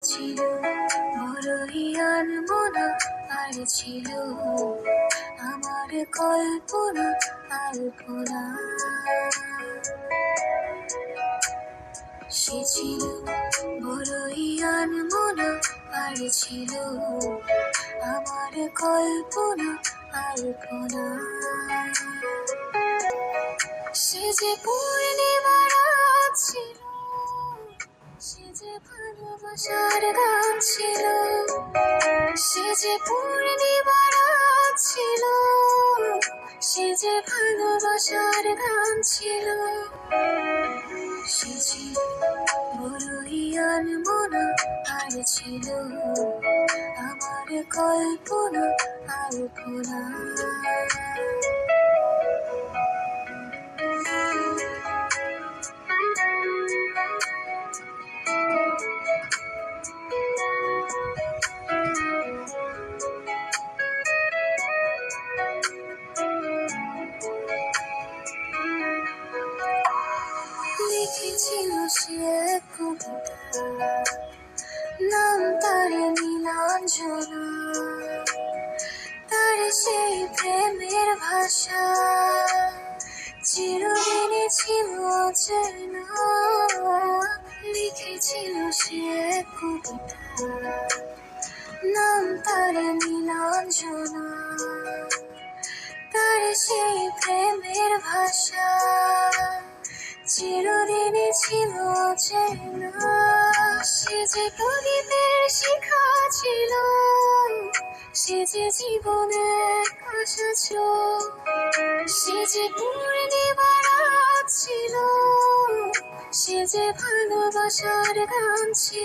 ছিল বড়ই আনমনা, আর ছিল আমার কল্পনা আলপনা। সে ছিল বড়ই আনমনা, আর ছিল আমার কল্পনা আলপনা। সে যে পূর্ণিমা রাত ছিল, সে যে ভালোবাসার গান ছিল। সে যে পূর্ণিমা রাত ছিল, সে যে ভালোবাসার গান ছিল। সে ছিল বড়ই আনমনা, আর ছিল আমার কল্পনা আলপনা। লিখেছিল সে এক কবিতা, নাম তার নীলাঞ্জনা। তার সেই প্রেমের ভাষা চিরদিনই ছিল অচেনা। লিখেছিল সে এক কবিতা, নাম তার নীলাঞ্জনা। তার সেই প্রেমের ভাষা চিরদিনই ছিল অচেনা। সে যে প্রদীপের শিখা ছিল, সে যে জীবনের আশা ছিল। সে যে পূর্ণিমা রাত ছিল, সে যে ভালোবাসার গান ছিল।